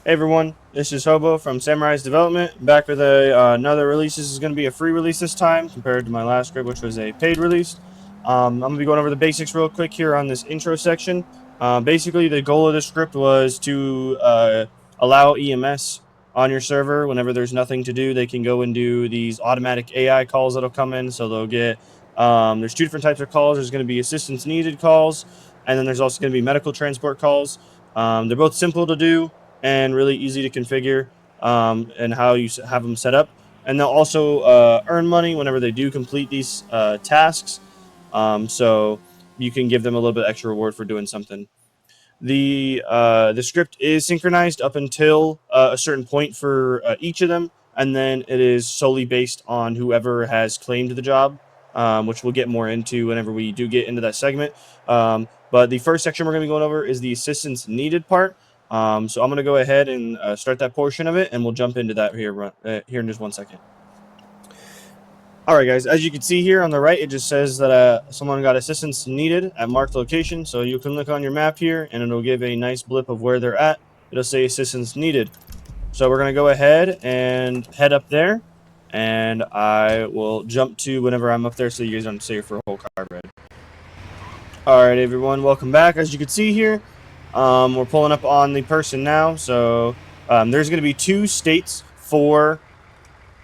Hey everyone, this is Hobo from Samurai's Development, back with another release. This is going to be a free release this time compared to my last script, which was a paid release. I'm going to be going over the basics real quick here on this intro section. Basically, the goal of this script was to allow EMS on your server. Whenever there's nothing to do, they can go and do these automatic AI calls that'll come in. So they'll get, there's two different types of calls. There's going to be assistance needed calls, and then there's also going to be medical transport calls. They're both simple to do and really easy to configure, and how you have them set up. And they'll also earn money whenever they do complete these tasks. So you can give them a little bit extra reward for doing something. The script is synchronized up until a certain point for each of them, and then it is solely based on whoever has claimed the job, which we'll get more into whenever we do get into that segment. But the first section we're going to be going over is the assistance needed part. So I'm going to go ahead and start that portion of it, and we'll jump into that here in just 1 second. All right, guys, as you can see here on the right, it just says that someone got assistance needed at marked location. So you can look on your map here, and it'll give a nice blip of where they're at. It'll say assistance needed. So we're going to go ahead and head up there, and I will jump to whenever I'm up there so you guys don't stay for a whole car ride. All right, everyone, welcome back. As you can see here, we're pulling up on the person now. So there's going to be two states for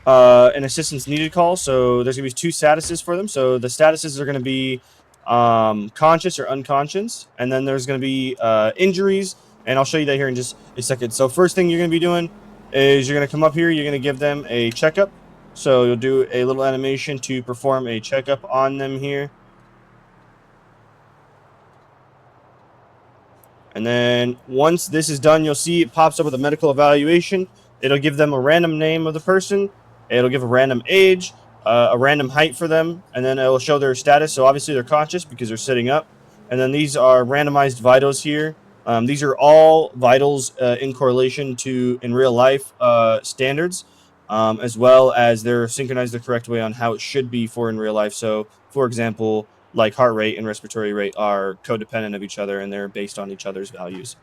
an assistance needed call. So there's going to be two statuses for them. So the statuses are going to be conscious or unconscious. And then there's going to be injuries. And I'll show you that here in just a second. So first thing you're going to be doing is you're going to come up here. You're going to give them a checkup. So you'll do a little animation to perform a checkup on them here. And then once this is done, you'll see it pops up with a medical evaluation. It'll give them a random name of the person. It'll give a random age, a random height for them, and then it'll show their status. So obviously they're conscious because they're sitting up. And then these are randomized vitals here. These are all vitals in correlation to in real life standards, as well as they're synchronized the correct way on how it should be for in real life. So, for example, like heart rate and respiratory rate are codependent of each other, and they're based on each other's values.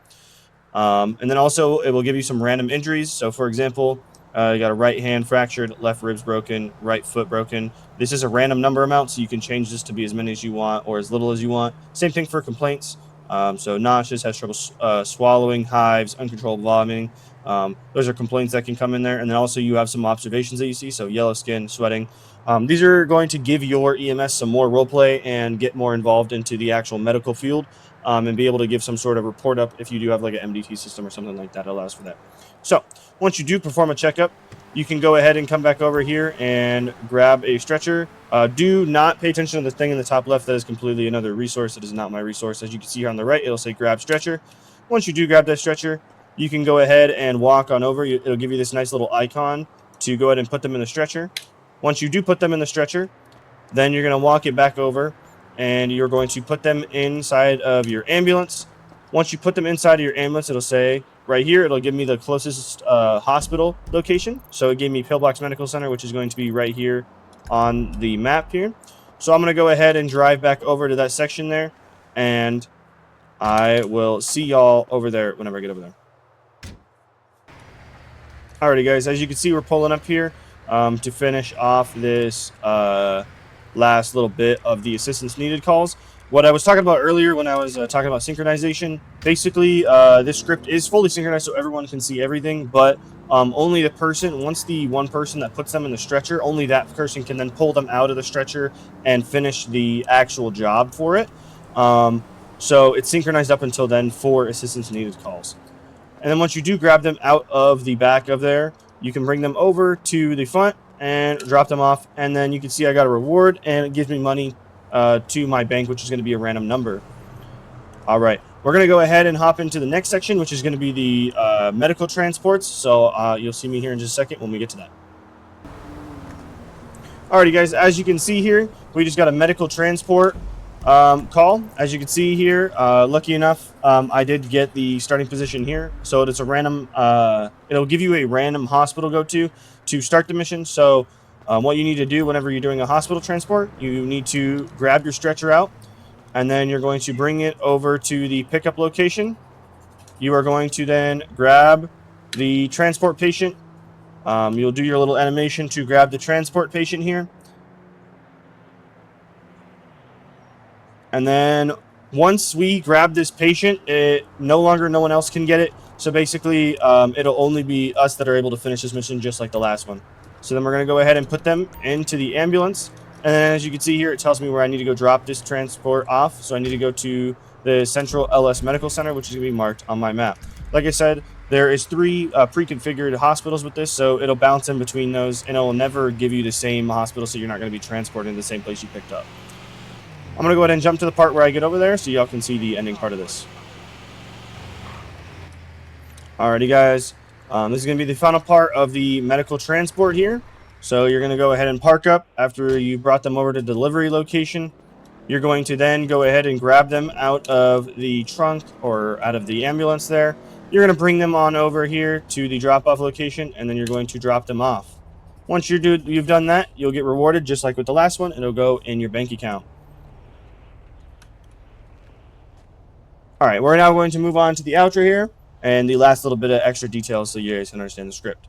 And then also it will give you some random injuries. So for example, you got a right hand fractured, left ribs broken, right foot broken. This is a random number amount, so you can change this to be as many as you want or as little as you want. Same thing for complaints. So nauseous, has trouble swallowing, hives, uncontrolled vomiting. Those are complaints that can come in there. And then also you have some observations that you see. So yellow skin, sweating. These are going to give your EMS some more role play and get more involved into the actual medical field, and be able to give some sort of report up if you do have like an MDT system or something like that. It allows for that. So once you do perform a checkup, you can go ahead and come back over here and grab a stretcher. Do not pay attention to the thing in the top left. That is completely another resource. It is not my resource. As you can see here on the right, it'll say grab stretcher. Once you do grab that stretcher, you can go ahead and walk on over. It'll give you this nice little icon to go ahead and put them in the stretcher. Once you do put them in the stretcher, then you're going to walk it back over, and you're going to put them inside of your ambulance. Once you put them inside of your ambulance, it'll say right here, it'll give me the closest hospital location. So it gave me Pillbox Medical Center, which is going to be right here on the map here. So I'm going to go ahead and drive back over to that section there, and I will see y'all over there whenever I get over there. Alrighty, guys, as you can see, we're pulling up here to finish off this last little bit of the assistance needed calls. What I was talking about earlier when I was talking about synchronization, basically this script is fully synchronized so everyone can see everything, but only the person, once the one person that puts them in the stretcher, only that person can then pull them out of the stretcher and finish the actual job for it. So it's synchronized up until then for assistance needed calls. And then once you do grab them out of the back of there, you can bring them over to the front and drop them off. And then you can see I got a reward, and it gives me money to my bank, which is going to be a random number. All right, we're going to go ahead and hop into the next section, which is going to be the medical transports. So you'll see me here in just a second when we get to that. Alrighty, guys, as you can see here, we just got a medical transport call. As you can see here, lucky enough, I did get the starting position here. So it's a random, it'll give you a random hospital to start the mission. So What you need to do whenever you're doing a hospital transport, you need to grab your stretcher out, and then you're going to bring it over to the pickup location. You are going to then grab the transport patient. You'll do your little animation to grab the transport patient here. And then once we grab this patient, no one else can get it. So basically, it'll only be us that are able to finish this mission, just like the last one. So then we're going to go ahead and put them into the ambulance. And then as you can see here, it tells me where I need to go drop this transport off. So I need to go to the Central LS Medical Center, which is going to be marked on my map. Like I said, there is 3 pre-configured hospitals with this, so it'll bounce in between those, and it will never give you the same hospital, so you're not going to be transported to the same place you picked up. I'm going to go ahead and jump to the part where I get over there so y'all can see the ending part of this. Alrighty, guys. This is going to be the final part of the medical transport here. So you're going to go ahead and park up after you brought them over to the delivery location. You're going to then go ahead and grab them out of the trunk or out of the ambulance there. You're going to bring them on over here to the drop-off location, and then you're going to drop them off. Once you've done that, you'll get rewarded just like with the last one, and it'll go in your bank account. All right, we're now going to move on to the outro here and the last little bit of extra details so you guys can understand the script.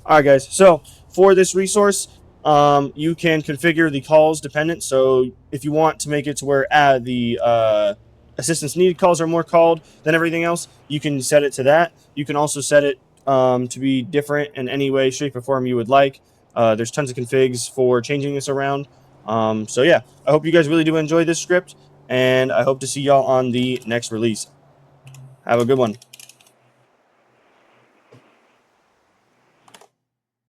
All right, guys. So for this resource, you can configure the calls dependent. So if you want to make it to where the assistance needed calls are more called than everything else, you can set it to that. You can also set it to be different in any way, shape, or form you would like. There's tons of configs for changing this around. So yeah, I hope you guys really do enjoy this script, and I hope to see y'all on the next release. Have a good one.